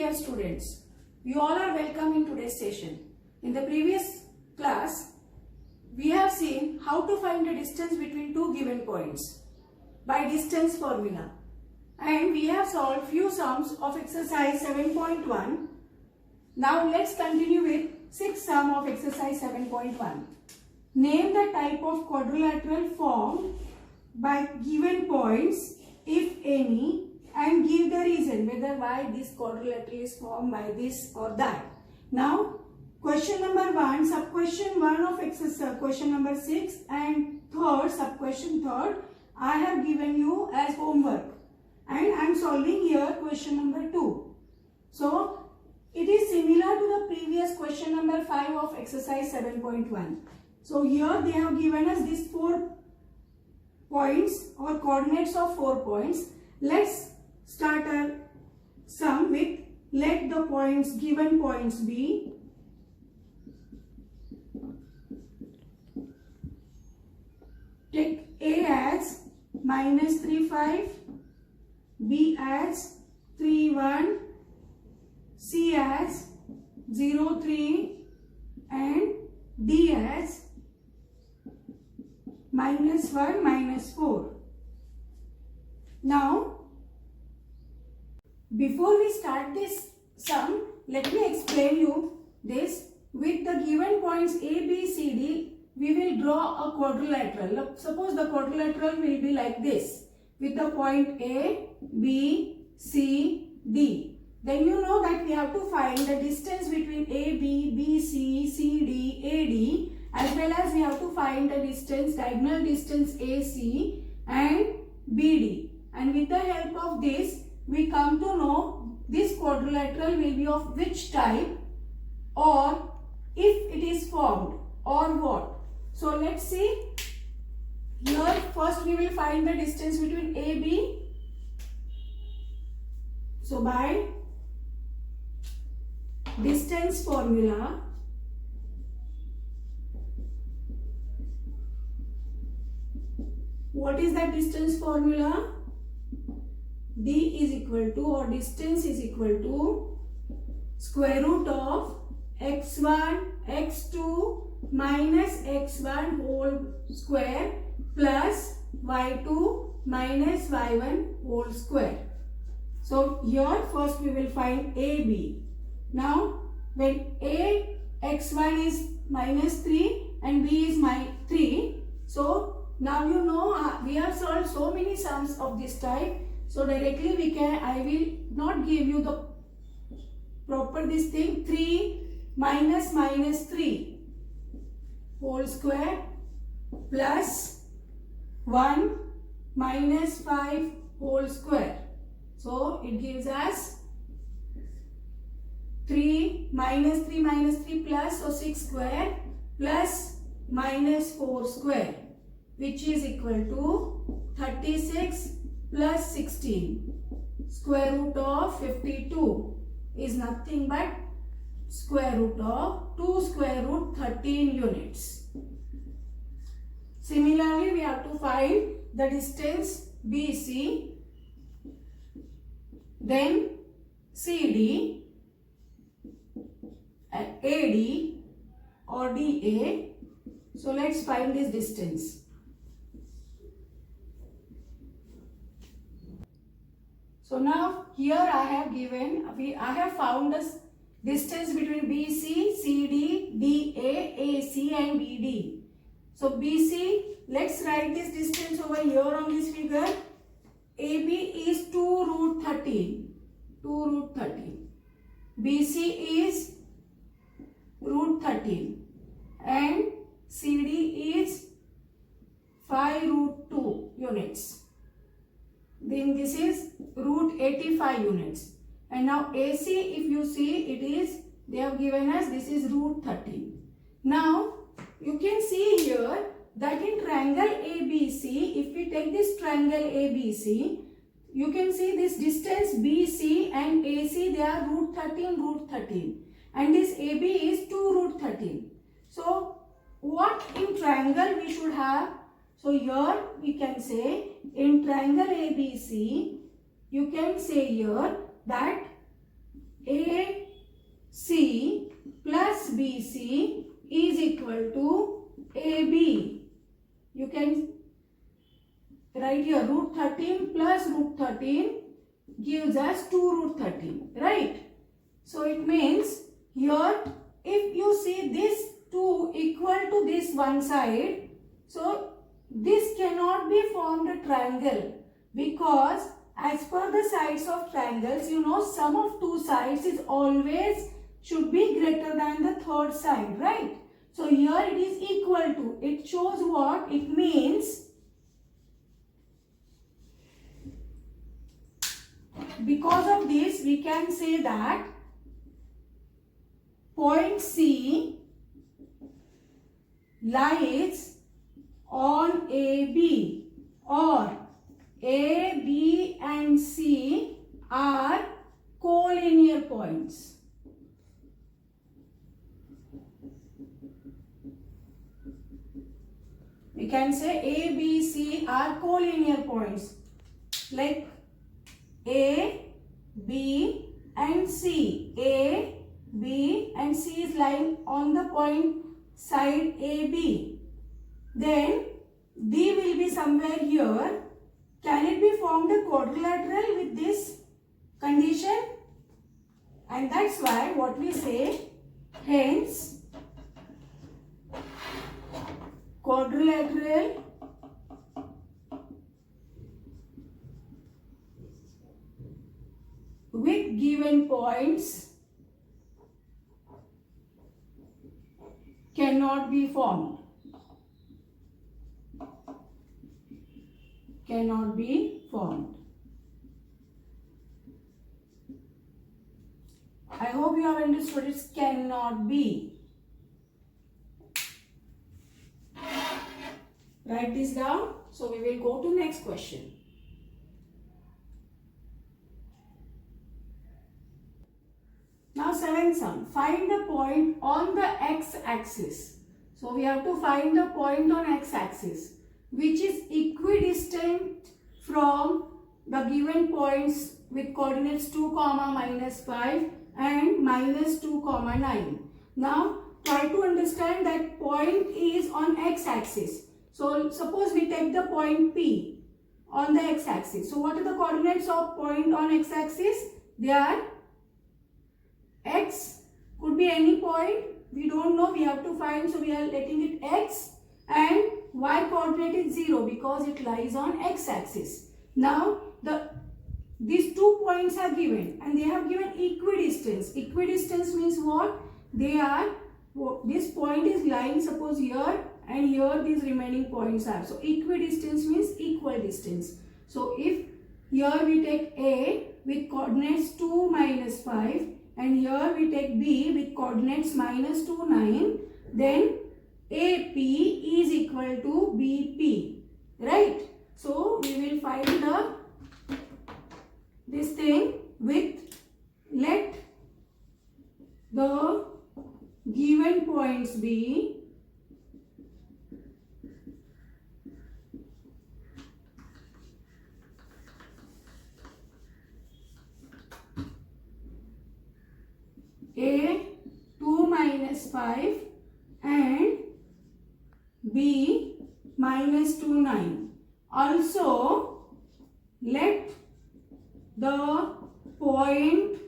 dear students, you all are welcome in today's session. In the previous class, we have seen how to find the distance between two given points by distance formula. And we have solved few sums of exercise 7.1. Now let's continue with 6th sum of exercise 7.1. Name the type of quadrilateral formed by given points, if any, and give the reason whether why this quadrilateral is formed by this or that. Now, question number 1, sub-question 1 of exercise, question number 6 and third, sub-question third, I have given you as homework. And I am solving here question number 2. So, it is similar to the previous question number 5 of exercise 7.1. So, here they have given us these 4 points or coordinates of 4 points. Let's start our sum with let the points, given points be take A as -3, 5, B as 3, 1, C as 0, 3 and D as -1, -4. Now, before we start this sum, let me explain you this. With the given points A, B, C, D, we will draw a quadrilateral. Suppose the quadrilateral will be like this. With the point A, B, C, D. Then you know that we have to find the distance between A, B, B, C, C, D, A, D, as well as we have to find the distance, diagonal distance AC and BD. And with the help of this, we come to know this quadrilateral will be of which type or if it is formed or what. So let's see. Here first we will find the distance between AB. So by distance formula, what is that distance formula? D is equal to, or distance is equal to, square root of x1 x2 minus x1 whole square plus y2 minus y1 whole square. So here first we will find AB. Now when A x1 is -3 and B is -3, so now you know we have solved so many sums of this type. So directly we can, I will not give you the proper this thing, 3 minus -3 whole square plus 1 minus 5 whole square. So it gives us 3 minus 3 plus, so 6 square plus -4 square, which is equal to 36 plus 16. Square root of 52 is nothing but square root of 2 square root 13 units. Similarly, we have to find the distance BC, then CD, AD or DA. So let's find this distance. So now here I have given, I have found the distance between BC, CD, DA, AC and BD. So BC, let's write this distance over here on this figure. AB is 2 root 13. 2 root 13. BC is root 13. And CD is 5 root 2 units. Then this is root 85 units. And now AC, if you see, it is, they have given us, this is root 13. Now, you can see here that in triangle ABC, if we take this triangle ABC, you can see this distance BC and AC, they are root 13. And this AB is 2 root 13. So, what in triangle we should have? So, here we can say in triangle ABC, you can say here that A equal to AB. You can write here root 13 plus root 13 gives us 2 root 13, right? So it means here if you see this 2 equal to this one side, so this cannot be formed a triangle, because as per the sides of triangles, you know, sum of two sides is always should be greater than the third side, right? So here it is equal to. It shows what? It means because of this we can say that point C lies on AB, or A, B and C are collinear points. We can say A, B, C are collinear points, like A, B and C. A, B and C is lying on the point side AB. Then D will be somewhere here. Can it be formed a quadrilateral with this condition? And that's why what we say, hence quadrilateral with given points cannot be formed. Cannot be formed. I hope you have understood it. Cannot be. Write this down. So we will go to next question. Now seventh sum. Find the point on the x-axis. So we have to find the point on x-axis which is equidistant from the given points with coordinates 2, -5 and -2, 9. Now try to understand that point is on x-axis. So suppose we take the point P on the x-axis. So what are the coordinates of point on x-axis? They are x, could be any point. We don't know, we have to find, so we are letting it x, and y coordinate is 0 because it lies on x-axis. Now these 2 points are given and they have given equidistance. Equidistance means what? They are, this point is lying suppose here and here these remaining points are. So equidistance means equal distance. So if here we take A with coordinates 2, -5 and here we take B with coordinates -2, 9, then AP is equal to BP, right? So we will find this thing with, let the given points be A 2, -5 and B -2, 9. Also let the point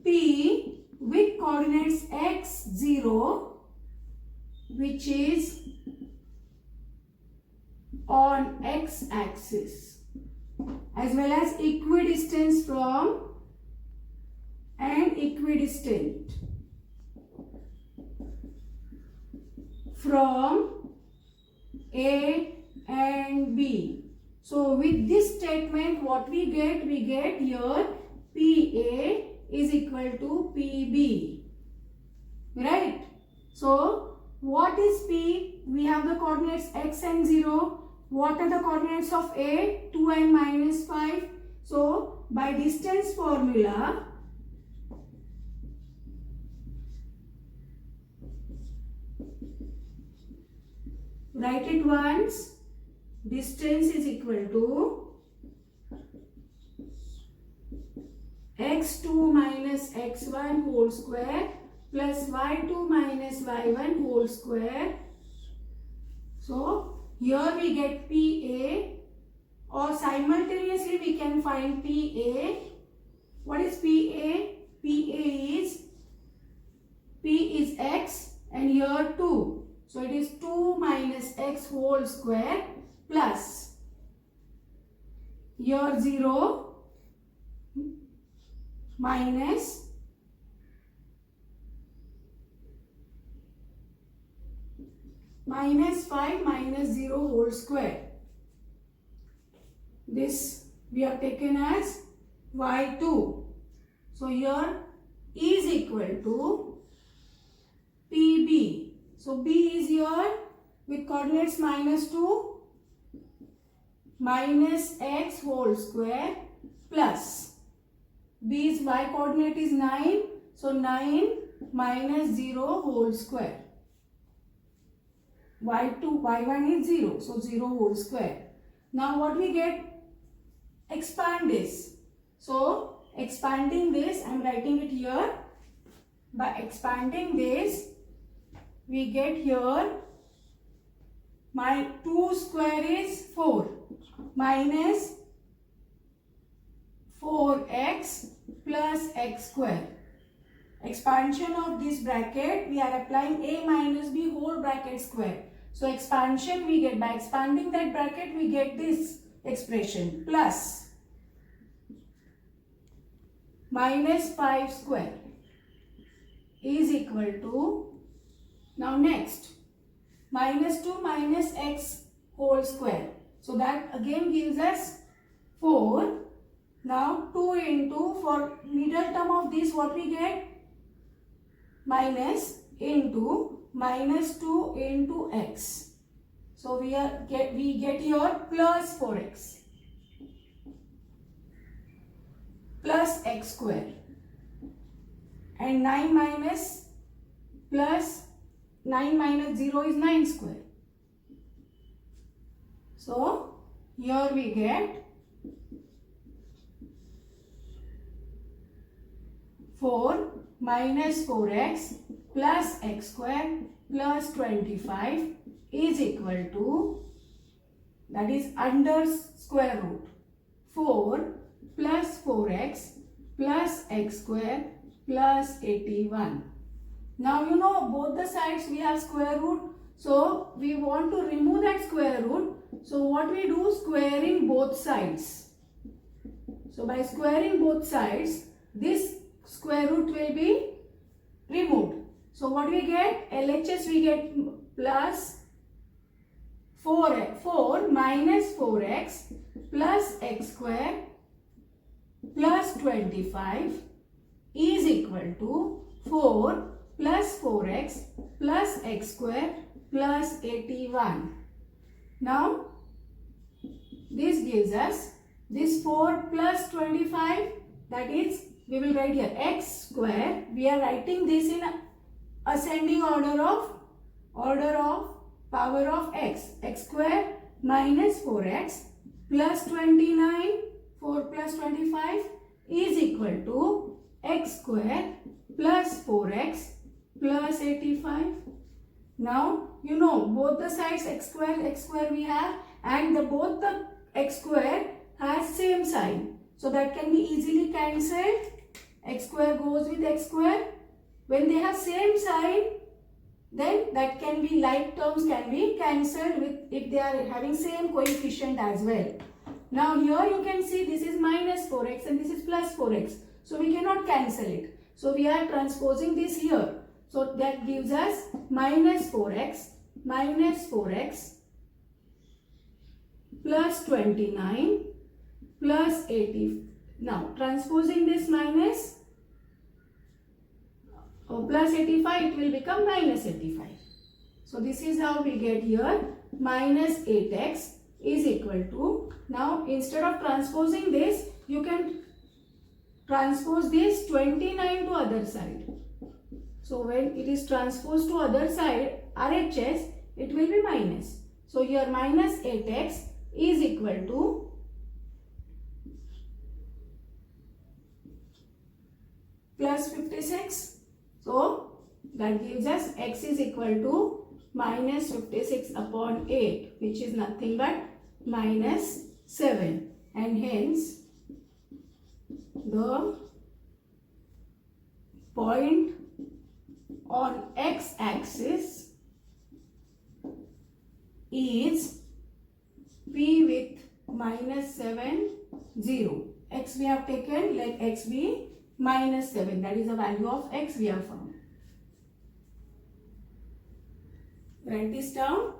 P with coordinates x 0 which is on x-axis as well as equidistance from and equidistant from A and B. So with this statement what we get here PA is equal to PB, right? So what is P? We have the coordinates x and 0. What are the coordinates of A? 2 and -5. So by distance formula, write it once. Distance is equal to x2 - x1 whole square plus y2 minus y1 whole square. So here we get PA, or simultaneously we can find PA. What is PA? P is x and here 2. So it is 2 minus x whole square plus here 0 minus minus 5 minus 0 whole square. This we have taken as y2. So here is equal to PB. So B is here with coordinates minus 2 minus x whole square plus B's y coordinate is 9. So 9 minus 0 whole square. Y1 is 0. So 0 whole square. Now what we get? Expand this. So expanding this, I am writing it here. By expanding this, we get here my 2 square is 4 minus 4x plus x square. Expansion of this bracket, we are applying a minus b whole bracket square. So expansion we get, by expanding that bracket we get this expression, plus minus 5 square is equal to, now next, minus 2 minus x whole square. So that again gives us 4. Now 2 into, for middle term of this what we get? Minus into minus 2 into x. So we get here plus 4x plus x square, and 9 minus 0 is 9 square. So here we get 4 minus 4x plus x square plus 25 is equal to, that is under square root, 4 plus 4x plus x square plus 81. Now you know both the sides we have square root. So we want to remove that square root. So what we do? Squaring both sides. So by squaring both sides, this square root will be removed. So what we get? LHS we get plus 4 minus 4x plus x square plus 25 is equal to 4 plus 4x plus x square plus 81. Now this gives us this 4 plus 25, that is, we will write here x square. We are writing this in ascending order of power of x. X square minus 4x plus 29, 4 plus 25 is equal to x square plus 4x plus 85. Now you know both the sides x square we have, and both the x square has same sign. So that can be easily cancelled. X square goes with x square. When they have same sign, then that can be, like terms can be cancelled with if they are having same coefficient as well. Now here you can see this is minus 4x and this is plus 4x. So we cannot cancel it. So we are transposing this here. So that gives us minus 4x plus 29 plus 80. Now transposing this minus plus 85, it will become minus 85. So this is how we get here minus 8x is equal to, now instead of transposing this, you can transpose this 29 to other side. So when it is transposed to other side, RHS, it will be minus. So here minus 8x is equal to plus 56. So That gives us x is equal to minus 56 upon 8, which is nothing but minus 7. And hence, the point on x-axis is p with minus 7, 0. X we have taken, let x be minus 7. That is the value of x we have found. Write this down.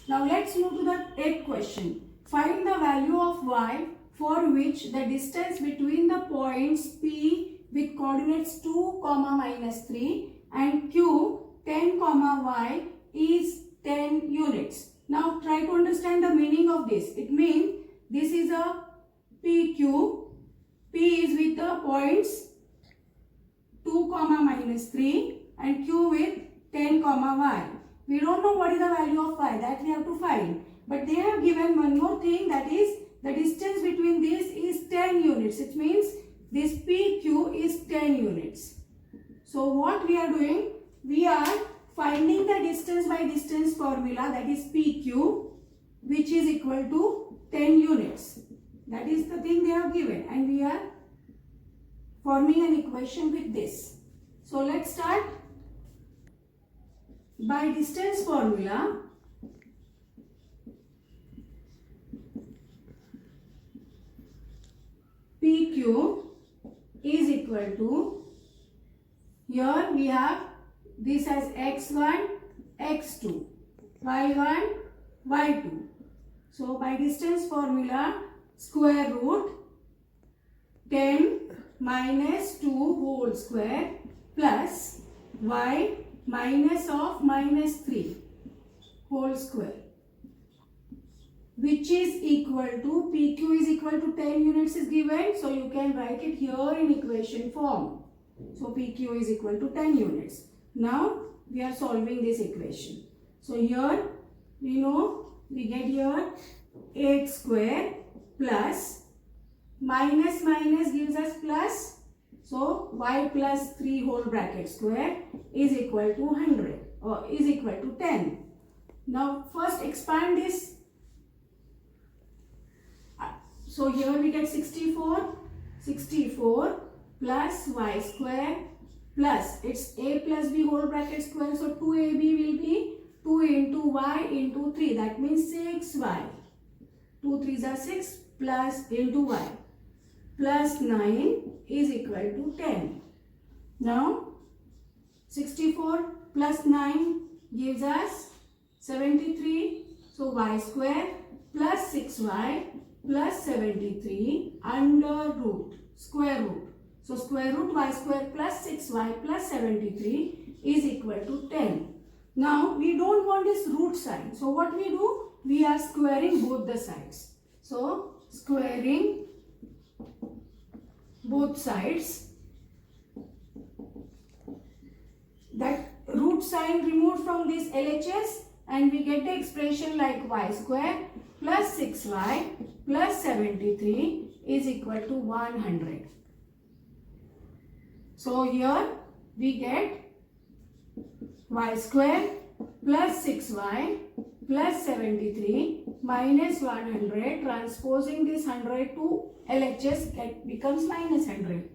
Now let's move to the 8th question. Find the value of y for which the distance between the points P with coordinates 2, minus 3 and Q 10, y is 10 units. Now try to understand the meaning of this. It means this is a PQ. P is with the points 2, minus 3 and Q with 10, y. We don't know what is the value of y, that we have to find. But they have given one more thing, that is the distance between this is 10 units. It means this PQ is 10 units. So what we are doing? We are finding the distance by distance formula, that is PQ, which is equal to 10 units. That is the thing they have given, and we are forming an equation with this. So let's start. By distance formula, PQ is equal to, here we have this as x1, x2, y1, y2. So by distance formula, square root 10 minus 2 whole square plus y minus of minus 3 whole square, which is equal to, PQ is equal to 10 units is given, so you can write it here in equation form. So PQ is equal to 10 units. Now we are solving this equation. So here we know, we get here 8 square plus minus gives us plus. So y plus 3 whole bracket square is equal to 100 or is equal to 10. Now first expand this. So here we get 64 plus y square plus, it's a plus b whole bracket square, so 2ab will be 2 into y into 3, that means 6y. 2 3s are 6 plus into y plus 9 is equal to 10. Now 64 plus 9 gives us 73, so y square plus 6y plus 73 under root, square root. So square root y square plus 6y plus 73 is equal to 10. Now we don't want this root sign. So what we do? We are squaring both the sides. So squaring both sides. That root sign removed from this LHS and we get the expression like y square plus 6y plus 73 is equal to 100. So here we get y square plus 6y plus 73 minus 100, transposing this 100 to LHS becomes minus 100.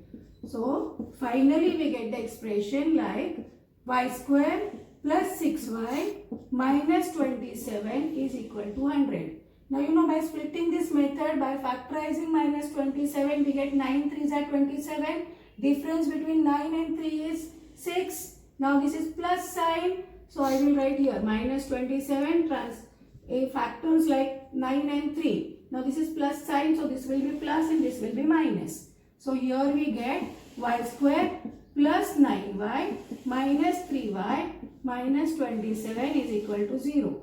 So finally we get the expression like y square plus 6y minus 27 is equal to 100. Now you know, by splitting this method, by factorizing minus 27, we get 9 3s are 27. Difference between 9 and 3 is 6. Now this is plus sign. So I will write here minus 27 factors like 9 and 3. Now this is plus sign, so this will be plus and this will be minus. So here we get y square plus 9y minus 3y minus 27 is equal to 0.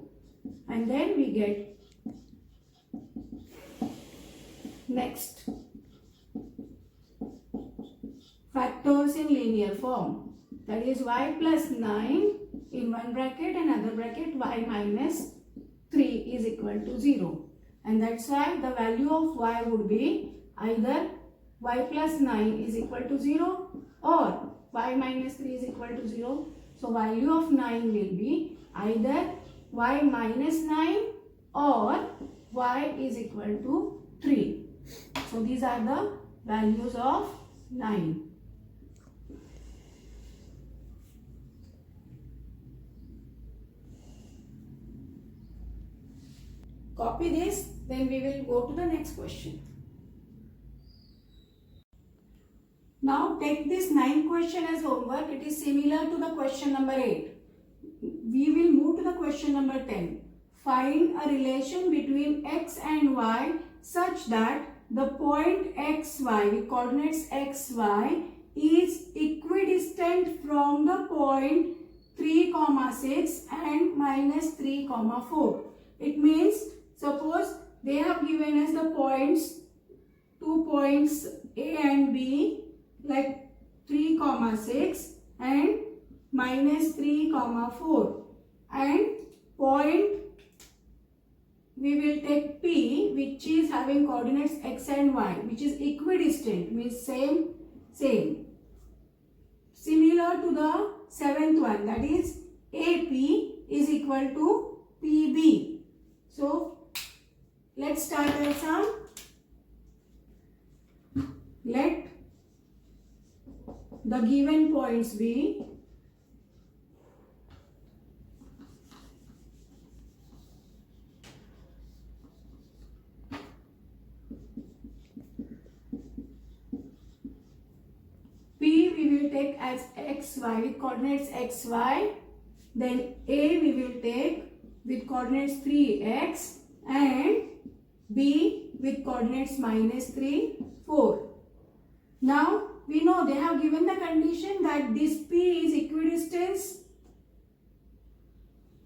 And then we get next factors in linear form. That is y plus 9 in one bracket and other bracket y minus 3 is equal to 0. And that's why the value of y would be either y plus 9 is equal to 0 or y minus 3 is equal to 0. So value of 9 will be either y minus 9 or y is equal to 3. So these are the values of 9. Copy this, then we will go to the next question. Now take this 9th question as homework. It is similar to the question number 8. We will move to the question number 10. Find a relation between x and y such that the point xy with coordinates xy is equidistant from the point 3, 6 and minus 3, 4. It means suppose they have given us the points, 2 points A and B, like 3, 6 and minus 3, 4, and point we will take P, which is having coordinates x and y, which is equidistant, means same. Similar to the 7th one, that is AP is equal to PB. So let's start the sum. Let the given points be P we will take as xy with coordinates xy, then A we will take with coordinates 3x and B with coordinates minus 3, 4. Now we know they have given the condition that this P is equidistant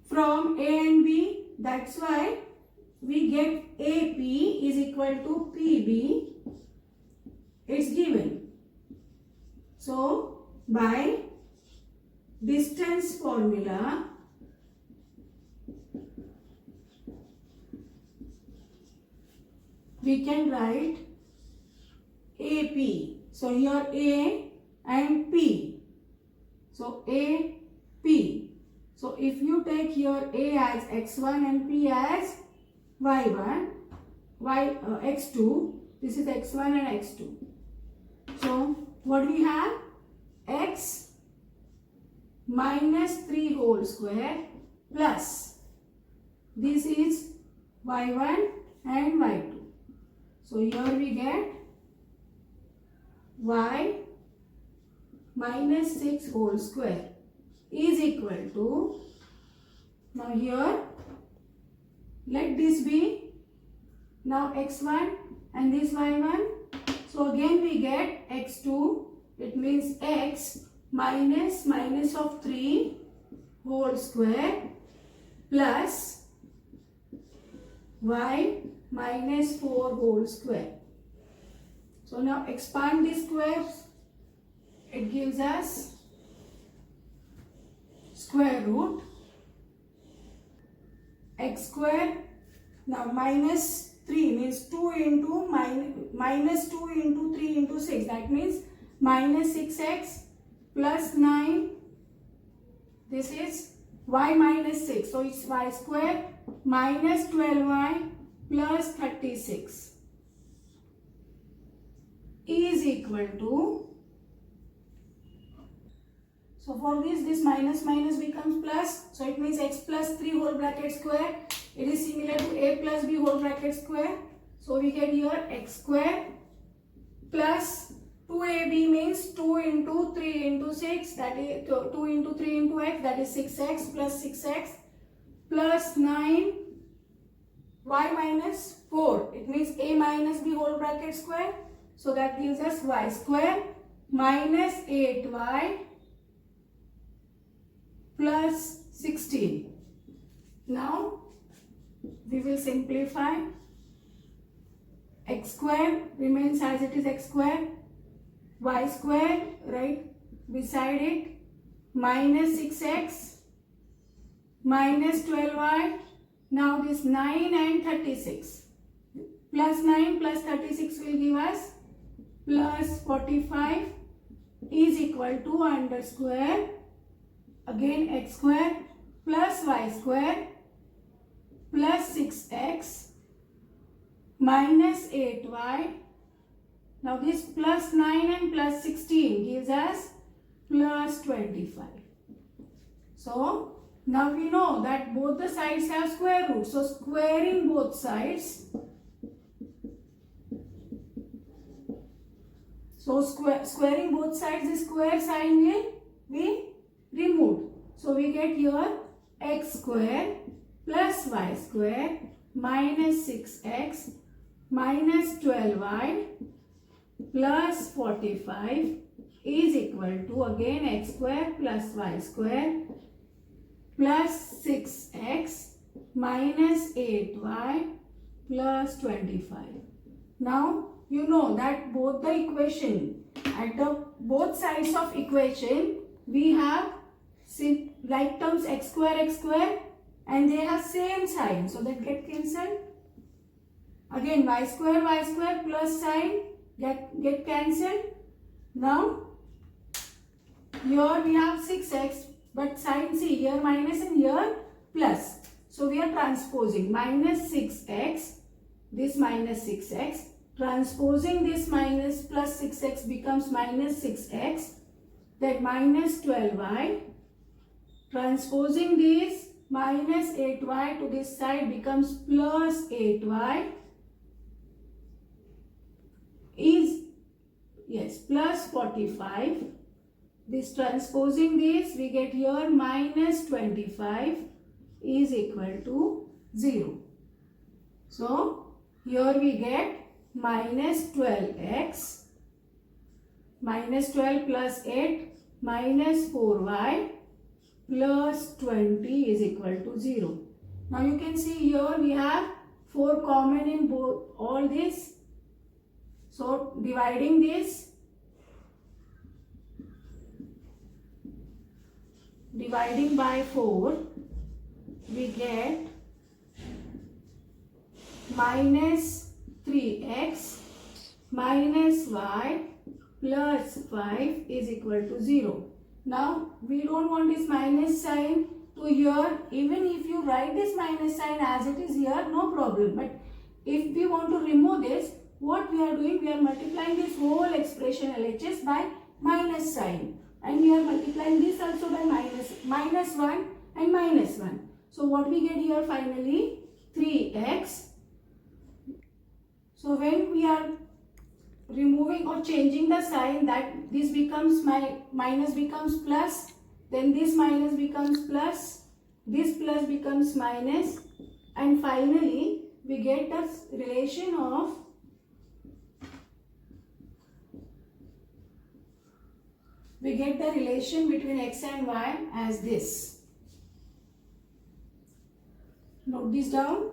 from A and B. That's why we get AP is equal to PB. It's given. So by distance formula, we can write AP. So here A and P. So A, P. So if you take here A as x1 and P as y1, x2, this is x1 and x2. So what we have? X minus 3 whole square plus this is y1 and y2. So here we get y minus 6 whole square is equal to, now here let this be now x1 and this y1. So again we get x2, it means x minus of 3 whole square plus y minus 4 whole square. So now expand these squares, it gives us square root x square. Now minus 3 means 2 into minus 2 into 3 into 6, that means minus 6x plus 9, this is y minus 6, so it's y square minus 12y plus 36 is equal to, so for this minus becomes plus, so it means x plus 3 whole bracket square, it is similar to a plus b whole bracket square. So we get here x square plus 2ab means 2 into 3 into 6, that is 2 into 3 into x, that is 6x plus 6x plus 9 y minus 4, it means a minus b whole bracket square, so that gives us y square minus 8y plus 16. Now we will simplify. X square remains as it is x square, y square right beside it minus 6x minus 12y. Now this 9 and 36 plus 9 plus 36 will give us plus 45 is equal to under square, again x square plus y square plus 6x minus 8y. Now this plus 9 and plus 16 gives us plus 25. So now we know that both the sides have square roots. So squaring both sides. So squaring both sides, the square sign will be removed. So we get here x square plus y square minus 6x minus 12y plus 45 is equal to again x square plus y square plus 6x minus 8y plus 25. Now you know that both the equation, at the both sides of equation we have like terms x square and they have same sign, so that get cancelled. Again y square plus sign get cancelled. Now here we have 6x, but sign see here minus and here plus. So we are transposing minus 6x, this minus 6x, transposing this minus plus 6x becomes minus 6x, that minus 12y, transposing this minus 8y to this side becomes plus 8y is, yes, plus 45. This transposing this, we get here minus 25 is equal to 0. So here we get minus 12x, minus 12 plus 8 minus 4y plus 20 is equal to 0. Now you can see here we have 4 common in both all this. So dividing this, dividing by 4, we get minus 3x minus y plus 5 is equal to 0. Now we don't want this minus sign to here. Even if you write this minus sign as it is here, no problem. But if we want to remove this, what we are doing, we are multiplying this whole expression LHS by minus sign. And we are multiplying this also by minus 1 and minus 1. So what we get here finally, 3x. So when we are removing or changing the sign, that this becomes minus becomes plus, then this minus becomes plus, this plus becomes minus, and finally we get the relation of between x and y as this. Note this down.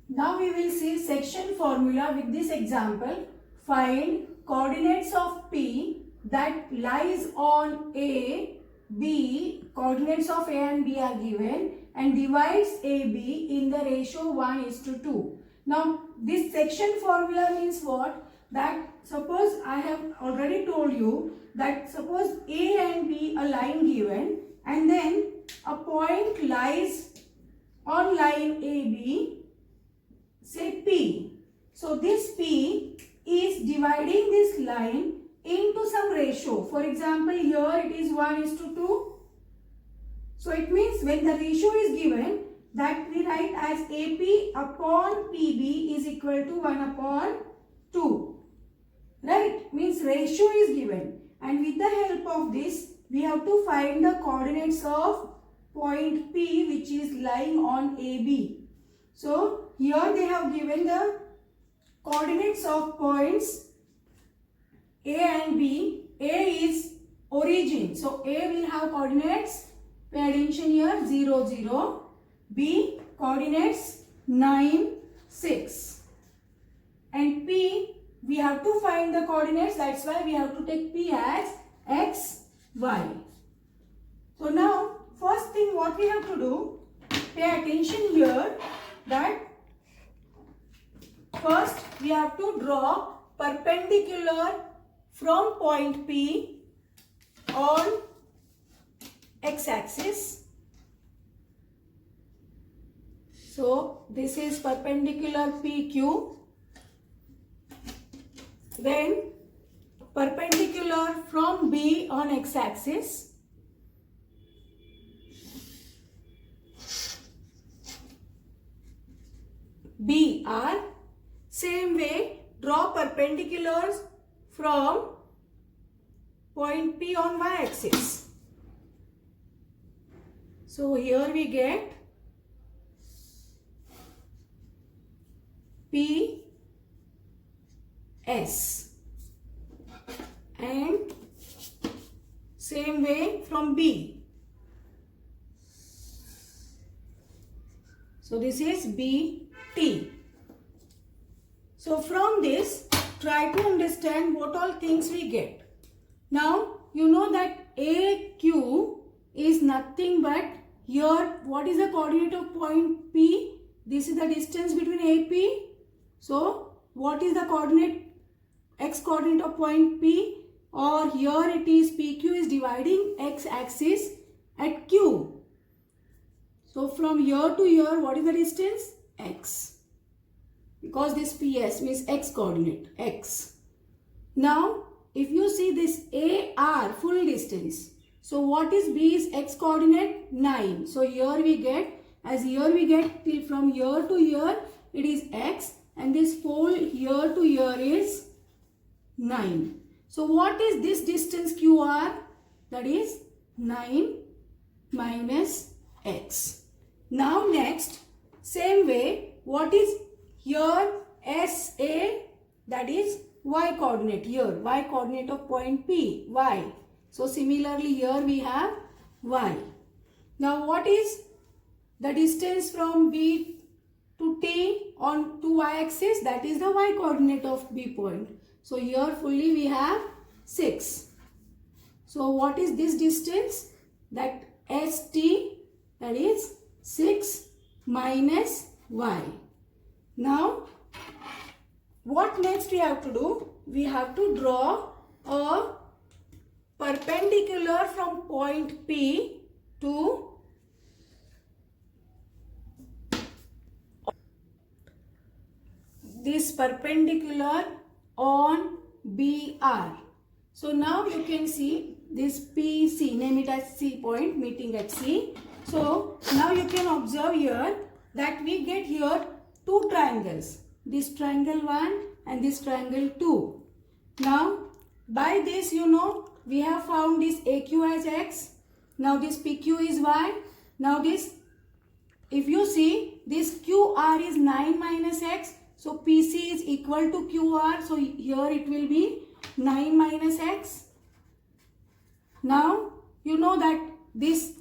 Now we will see section formula with this example. Find coordinates of P that lies on A, B, coordinates of A and B are given, and divides AB in the ratio 1:2. Now this section formula means what? That suppose I have already told you that suppose A and B a line given, and then a point lies on line AB, say P. So this P is dividing this line into some ratio. For example, here it is 1:2. So it means when the ratio is given, that we write as AP upon PB is equal to 1/2. Right? Means ratio is given. And with the help of this, we have to find the coordinates of point P which is lying on AB. So here they have given the coordinates of points A and B. A is origin. So A will have coordinates, pay attention here, 0, 0. B coordinates 9, 6. And P, we have to find the coordinates. That's why we have to take P as x, y. So now, first thing what we have to do, pay attention here, that first we have to draw perpendicular from point P on x-axis. So this is perpendicular PQ. Then perpendicular from B on x-axis. BR. Same way, draw perpendiculars from point P on y-axis. So here we get P S, and same way from B. So this is BT. So from this, try to understand what all things we get. Now you know that AQ is nothing but here. What is the coordinate of point P? This is the distance between AP. So what is the coordinate, x coordinate of point P? Or here it is PQ is dividing x axis at Q. So from here to here, what is the distance? X. Because this PS means x coordinate, x. Now if you see this AR full distance, so what is B's x coordinate? 9. So here we get, as here we get till from here to here it is x, and this whole here to here is 9. So what is this distance QR? That is 9 minus x. Now next, same way, what is here SA? That is y coordinate here, y coordinate of point P, y. So similarly here we have y. Now what is the distance from B to T on to y-axis? That is the y coordinate of B point. So here fully we have 6. So what is this distance? That ST, that is 6 minus y. Now what next we have to do? We have to draw a perpendicular from point P to this perpendicular on BR. So now you can see this PC, name it as C point, meeting at C. So now you can observe here that we get here two triangles, this triangle 1 and this triangle 2. Now by this, you know, we have found this AQ as x. Now this PQ is y. Now this, if you see, this QR is 9 minus x. So PC is equal to QR. So here it will be 9 minus x. Now you know that this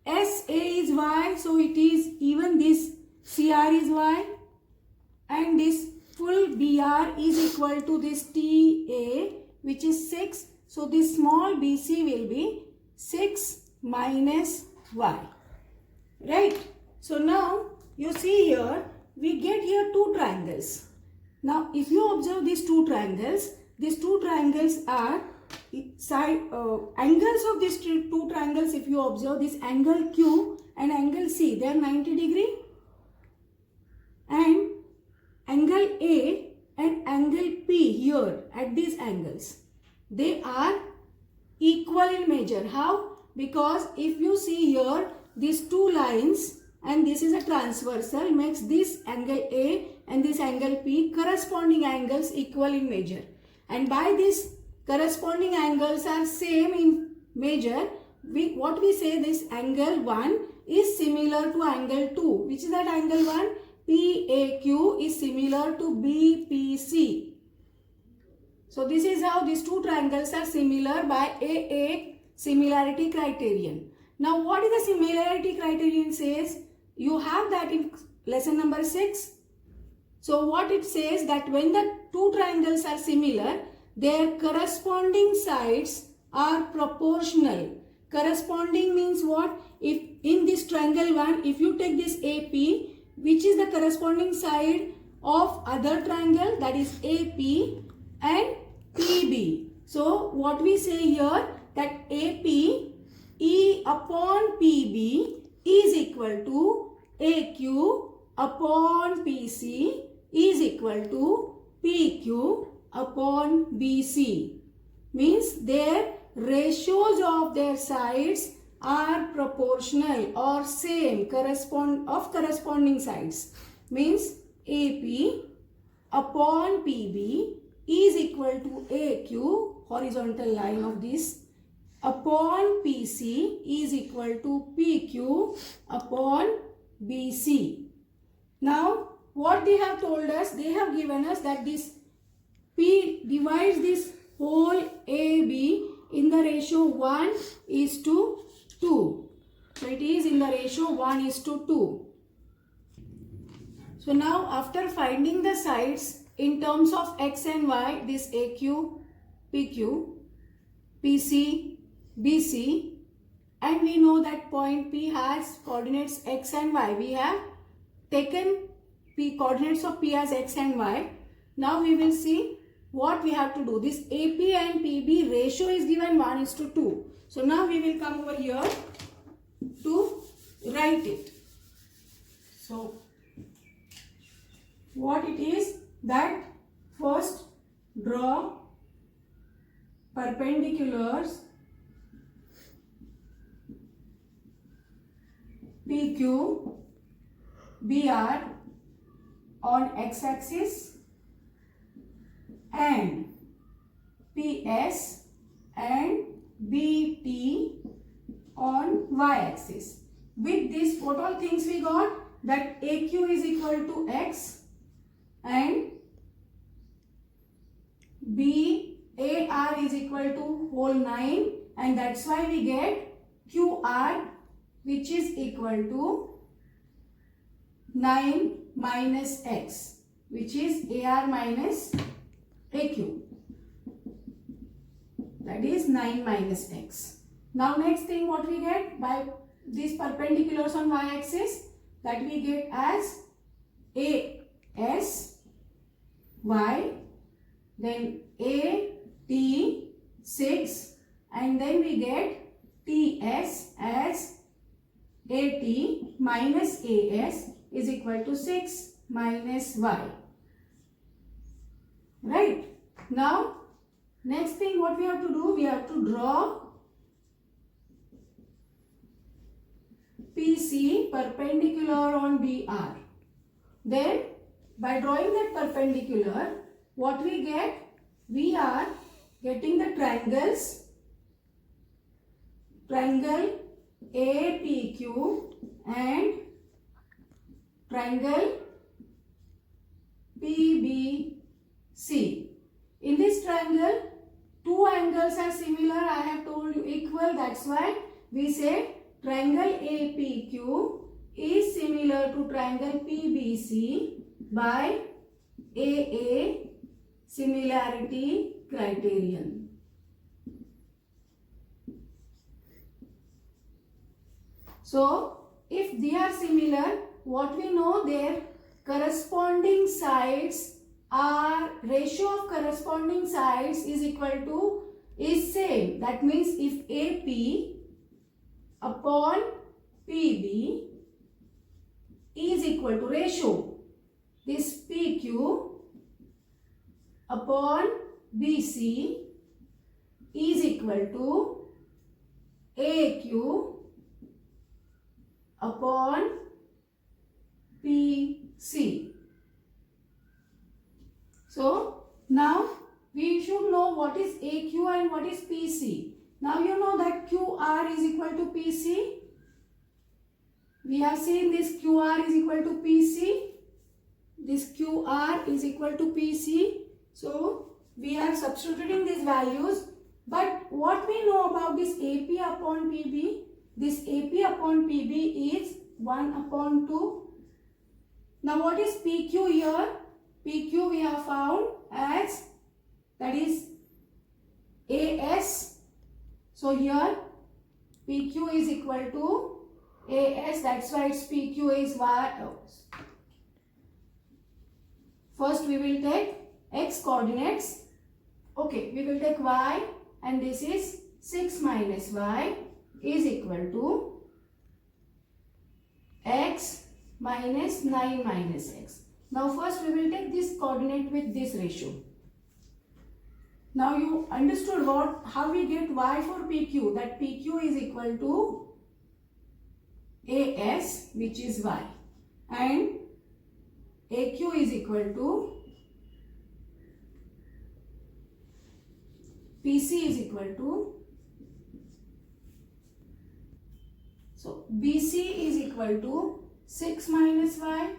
SA is y. So it is even this CR is y. And this full BR is equal to this TA, which is 6. So this small BC will be 6 minus y. Right? So now you see here, we get here two triangles. Now if you observe these two triangles are side angles of these two triangles. If you observe this angle Q and angle C, they are 90 degree, and angle A and angle P here at these angles, they are equal in measure. How? Because if you see here, these two lines and this is a transversal makes this angle A and this angle P corresponding angles equal in measure. And by this corresponding angles are same in measure, what we say, this angle 1 is similar to angle 2. Which is that angle 1? PAQ is similar to BPC. So this is how these two triangles are similar by AA similarity criterion. Now what is the similarity criterion says? You have that in lesson number 6. So what it says, that when the two triangles are similar, their corresponding sides are proportional. Corresponding means what? If in this triangle 1, if you take this AP, which is the corresponding side of other triangle, that is AP and PB. So what we say here, that AP E upon PB is equal to AQ upon PC is equal to PQ upon BC. Means their ratios of their sides are proportional or same, corresponding sides. Means AP upon PB is equal to AQ, horizontal line of this, upon PC is equal to PQ upon BC. Now what they have told us, they have given us that this P divides this whole AB in the ratio 1 is to 2. So it is in the ratio 1 is to 2. So now after finding the sides in terms of x and y, this AQ, PQ, PC, BC, and we know that point P has coordinates x and y. We have taken P coordinates of P as x and y. Now we will see what we have to do. This AP and PB ratio is given 1 is to 2. So now we will come over here to write it. So what it is, that first draw perpendiculars PQ, BR on x-axis and PS and BT on y-axis. With this, what all things we got? That AQ is equal to x and BAR is equal to whole 9, and that's why we get QR, which is equal to 9 minus x, which is AR minus AQ. That is 9 minus x. Now next thing what we get by these perpendiculars on y-axis, that we get as AS Y, then AT 6, and then we get TS as AT minus AS is equal to 6 minus Y. Right? Now next thing what we have to do, we have to draw PC perpendicular on BR. Then by drawing that perpendicular, what we get? We are getting the triangles, triangle APQ and triangle PBC. In this triangle, two angles are similar. I have told you equal. That's why we say triangle APQ is similar to triangle PBC by AA similarity criterion. So if they are similar, what we know, their corresponding sides are, ratio of corresponding sides is equal to, is same. That means if AP upon PB is equal to ratio, this PQ upon BC is equal to AQ upon PC. So now we should know what is AQ and what is PC. Now you know that QR is equal to PC. We have seen this QR is equal to PC. This QR is equal to PC. So we are substituting these values. But what we know about this AP upon PB? This AP upon PB is 1 upon 2. Now what is PQ here? PQ we have found as, that is AS. So here PQ is equal to AS. That's why its PQ is First we will take x coordinates. Okay, we will take y, and this is 6 minus y is equal to x minus 9 minus x. Now first we will take this coordinate with this ratio. Now you understood how we get y for PQ, that PQ is equal to AS, which is y, and AQ is equal to PC is equal to, so BC is equal to 6 minus y,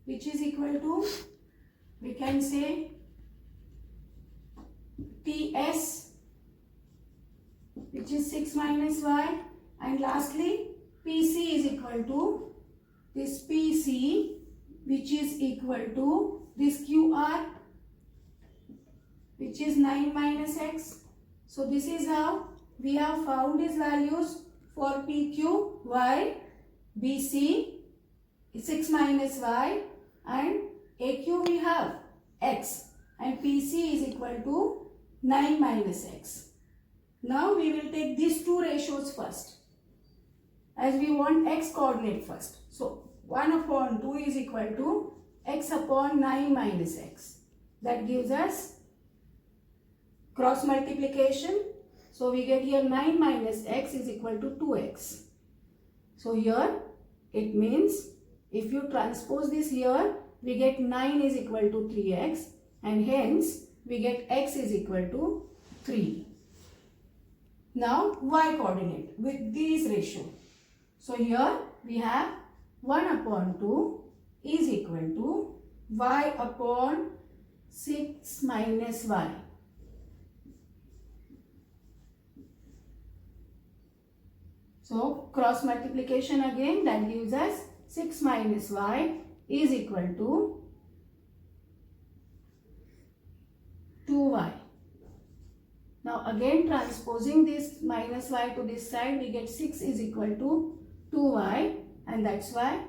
which is equal to, we can say, TS, which is 6 minus y, and lastly PC is equal to this PC, which is equal to this QR, which is 9 minus x. So this is how we have found these values for PQ, y, BC, 6 minus y, and AQ we have x, and PC is equal to 9 minus x. Now we will take these two ratios first, as we want x coordinate first. So 1 upon 2 is equal to x upon 9 minus x. That gives us cross multiplication. So we get here 9 minus x is equal to 2x. So here it means if you transpose this here, we get 9 is equal to 3x, and hence we get x is equal to 3. Now y coordinate with this ratio. So here we have 1 upon 2 is equal to y upon 6 minus y. So cross multiplication again, that gives us 6 minus y is equal to 2y. Now again transposing this minus y to this side, we get 6 is equal to 2y, and that's why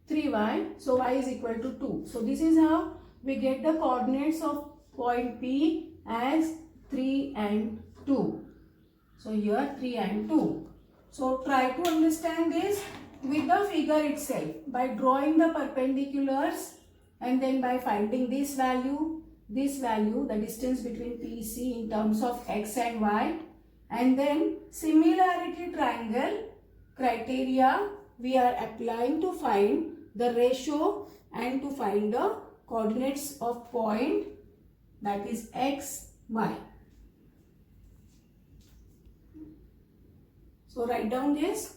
3y, so y is equal to 2. So this is how we get the coordinates of point P as 3 and 2. So here 3 and 2. So try to understand this with the figure itself by drawing the perpendiculars, and then by finding this value, the distance between PC in terms of x and y, and then similarity triangle criteria we are applying to find the ratio and to find the coordinates of point, that is x, y. So write down this.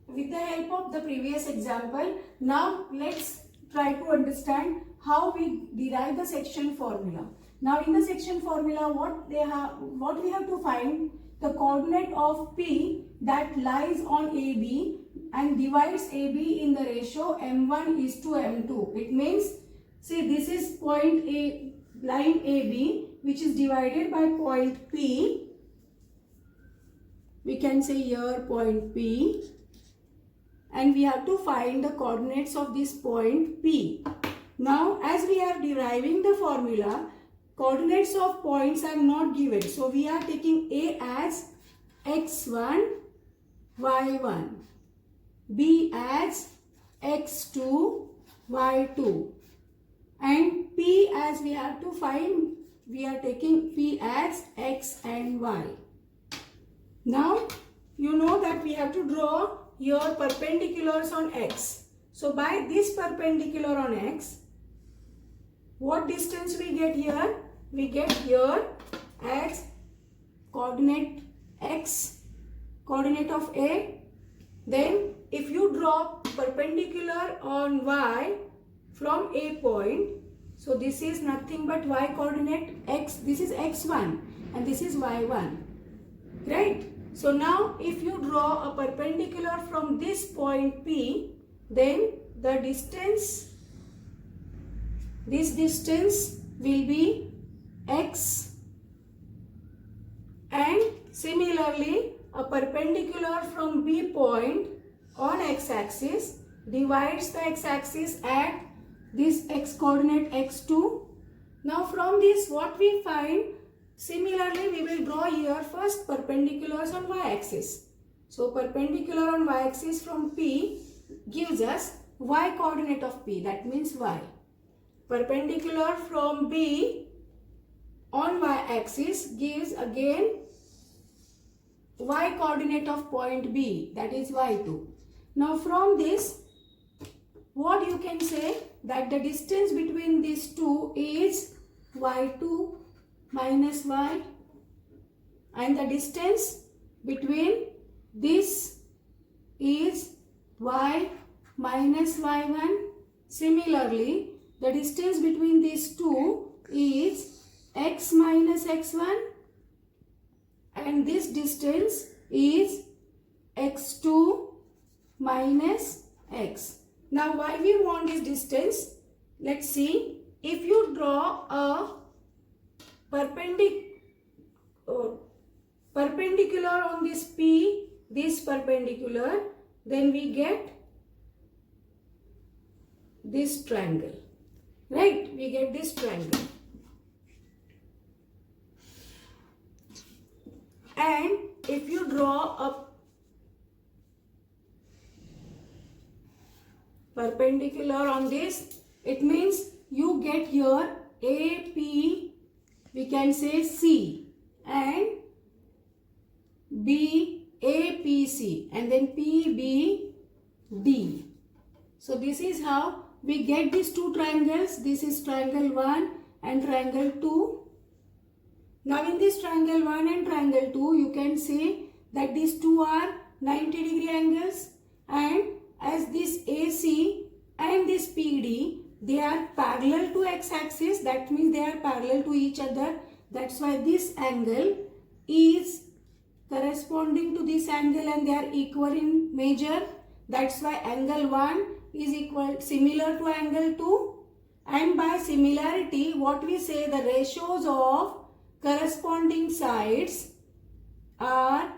With the help of the previous example, now let's try to understand how we derive the section formula. Now in the section formula, what we have to find the coordinate of P that lies on AB and divides AB in the ratio m1 is to m2. It means, see, this is point A, line AB, which is divided by point P. We can say here point P, and we have to find the coordinates of this point P. Now as we are deriving the formula, coordinates of points are not given. So we are taking A as x1, y1, B as x2, y2, and P as we have to find, we are taking P as x and y. Now you know that we have to draw your perpendiculars on x. So by this perpendicular on x, what distance we get here? We get here as coordinate x, coordinate of A. Then if you draw perpendicular on y from A point, so this is nothing but y coordinate x, this is x1 and this is y1, right? So now if you draw a perpendicular from this point P, then the distance, this distance will be x, and similarly a perpendicular from B point on x-axis divides the x-axis at this x coordinate x2. Now from this what we find, similarly we will draw here first perpendiculars on y-axis. So perpendicular on y-axis from P gives us y coordinate of P, that means y. Perpendicular from B on y-axis gives again y coordinate of point B, that is y2. Now from this what you can say, that the distance between these two is y2 minus y, and the distance between this is y minus y1. Similarly, the distance between these two is x minus x1, and this distance is x2 minus x. Now why we want this distance? Let's see. If you draw a perpendicular on this P, this perpendicular, then we get this triangle, right? We get this triangle. And if you draw a perpendicular on this, it means you get here AP, we can say C, and B APC, and then PBD. So this is how we get these two triangles. This is triangle 1 and triangle 2. Now in this triangle 1 and triangle 2, you can say that these two are 90-degree angles, and as this AC and this PD, they are parallel to x-axis, that means they are parallel to each other. That's why this angle is corresponding to this angle and they are equal in measure. That's why angle 1 is similar to angle 2. And by similarity, what we say, the ratios of corresponding sides are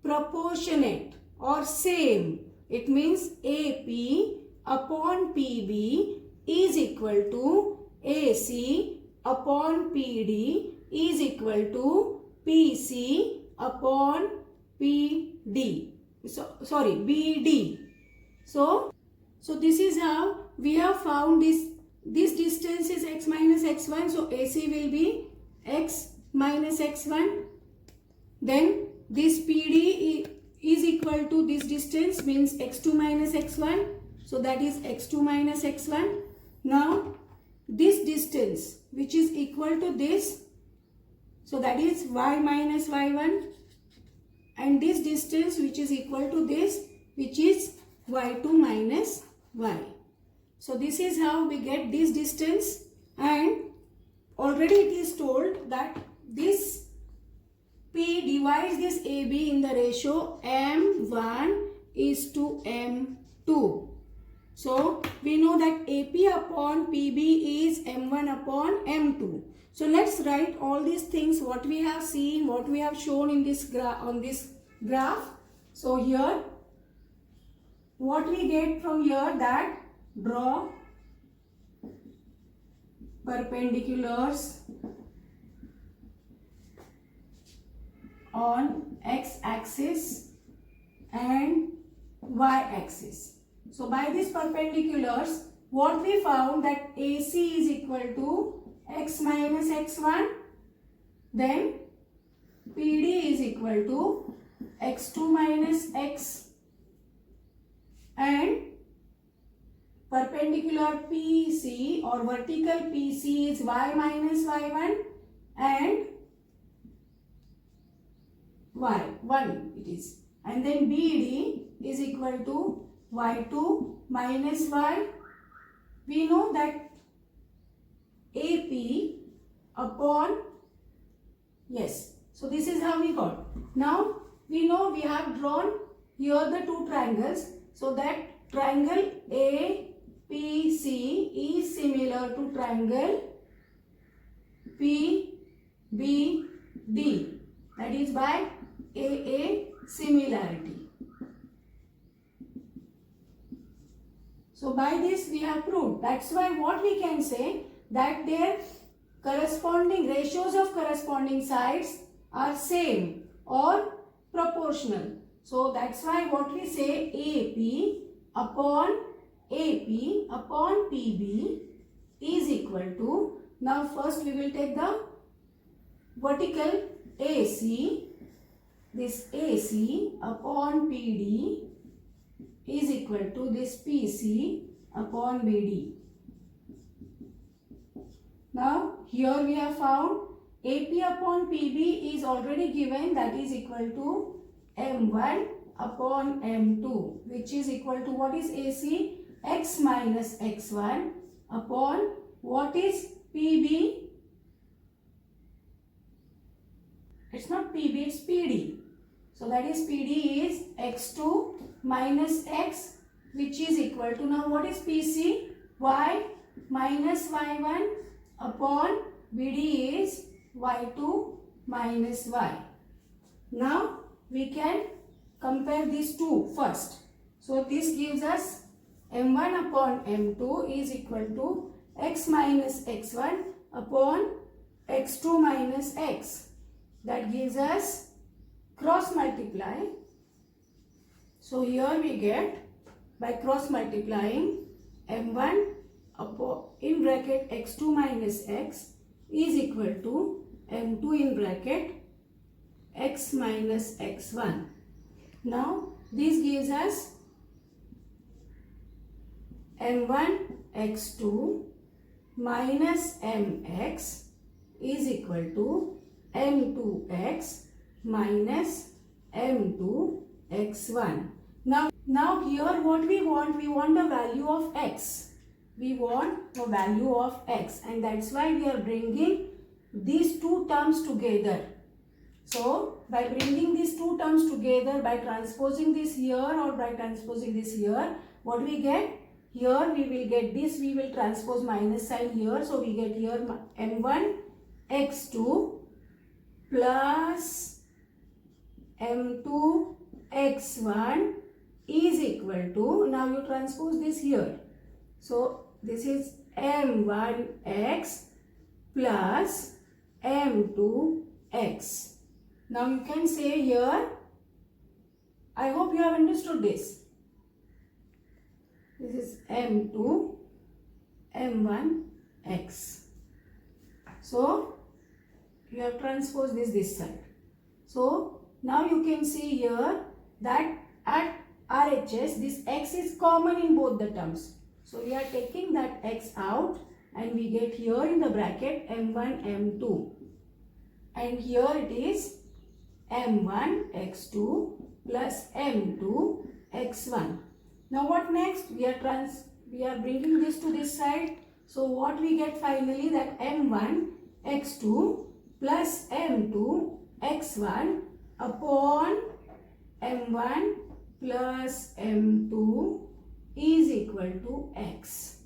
proportionate or same. It means AP upon PB is equal to AC upon PD is equal to PC upon PD. BD. So this is how we have found this. This distance is x minus x1. So AC will be x minus x1. Then this PD is equal to this distance, means x2 minus x1. So that is x2 minus x1. Now this distance which is equal to this, so that is y minus y1, and this distance which is equal to this, which is y2 minus y. So this is how we get this distance, and already it is told that this P divides this AB in the ratio M1 is to M2. So we know that AP upon PB is M1 upon M2. So let's write all these things, what we have seen, what we have shown in this graph. So here, what we get from here, that draw perpendiculars on x-axis and y-axis. So by these perpendiculars, what we found, that AC is equal to x minus x1, then PD is equal to x2 minus x, and perpendicular PC or vertical PC is y minus y1 and y1 it is, and then BD is equal to y2 minus y. We know that AP upon, yes, so this is how we got. Now we know we have drawn here the two triangles, so that triangle APC is similar to triangle PBD, that is by AA similarity. So by this we have proved. That's why what we can say, that their corresponding ratios of corresponding sides are same or proportional. So that's why what we say, AP upon PB is equal to, now first we will take the vertical AC, this AC upon PD is equal to this PC upon BD. Now here we have found AP upon PB is already given, that is equal to M1 upon M2, which is equal to, what is AC? X minus X1 upon, what is PB? It's not PB, it's PD. So that is PD is X2 minus X, which is equal to, now what is PC? Y minus Y1 upon BD is Y2 minus Y. Now we can compare these two first. So this gives us M1 upon M2 is equal to X minus X1 upon X2 minus X. That gives us cross multiply. So here we get, by cross multiplying, M1 upon, in bracket X2 minus X is equal to M2 in bracket X minus X1. Now this gives us M1 X2 minus MX is equal to M2X minus M2 X1. Now here what we want the value of X. We want the value of X, and that's why we are bringing these two terms together. So by bringing these two terms together, by transposing this here or by transposing this here, what we get? Here we will get this, we will transpose minus sign here. So we get here M1 X2 plus M2 X1 is equal to, now you transpose this here. So this is M1X plus M2X. Now you can say here, I hope you have understood this. This is M2 M1X. So you have transposed this side. So now you can see here that at RHS this X is common in both the terms. So we are taking that X out and we get here in the bracket M1 M2, and here it is M1 X2 plus M2 X1. Now what next? We are bringing this to this side. So what we get finally, that M1 X2 plus M2 X1 upon M1 plus M2 is equal to X.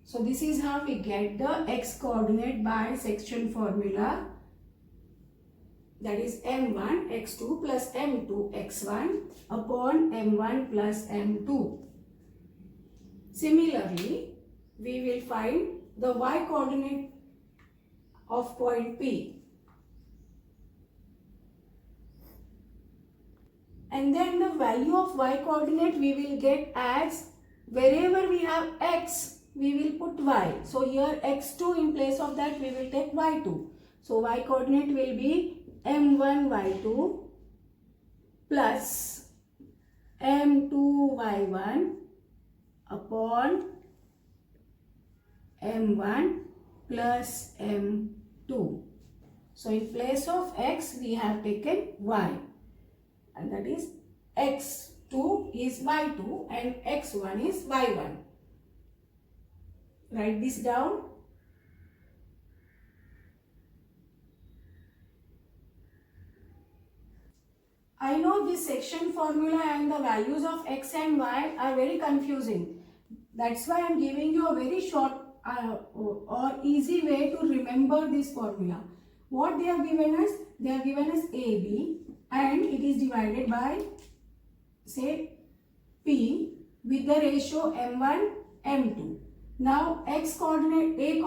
So this is how we get the X coordinate by section formula, that is M1 X2 plus M2 X1 upon M1 plus M2. Similarly, we will find the Y coordinate of point P. And then the value of Y coordinate we will get as, wherever we have X, we will put Y. So here X2, in place of that we will take Y2. So Y coordinate will be M1 Y2 plus M2 Y1 upon M1 plus M2. So in place of X we have taken Y, and that is X2 is Y2 and X1 is Y1. Write this down. I know this section formula and the values of X and Y are very confusing. That's why I am giving you a very short or easy way to remember this formula. What they have given us? They have given us AB and it is divided by, say, P with the ratio m1, m2. Now x coordinate,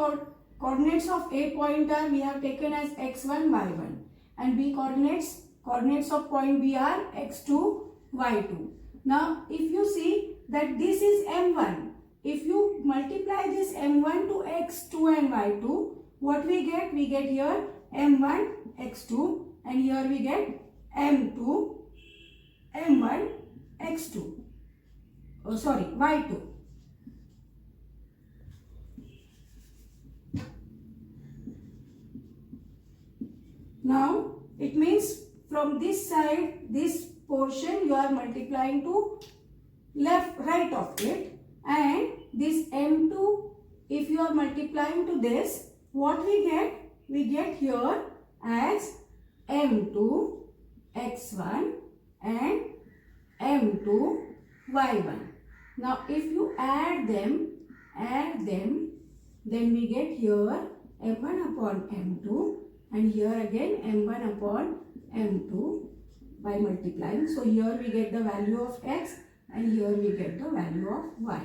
coordinates of A point are we have taken as x1, y1, and B coordinates of point B are x2, y2. Now if you see that this is m1, if you multiply this m1 to x2 and y2, what we get? We get here m1 x2 and here we get m2 m1 x2. Oh sorry, y2. Now it means from this side, this portion you are multiplying to right of it, and this m2 if you are multiplying to this, what we get? We get here as m2 x1 and m2 y1. Now if you add them, then we get here m1 upon m2 and here again m1 upon m2 by multiplying. So here we get the value of x and here we get the value of y.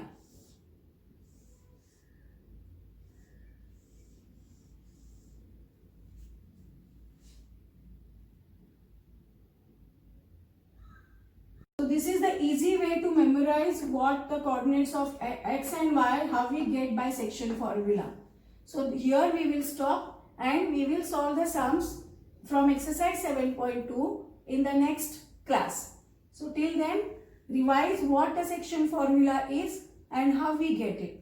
So this is the easy way to memorize what the coordinates of x and y, how we get by section formula. So here we will stop and we will solve the sums from exercise 7.2 in the next class. So till then, revise what the section formula is and how we get it.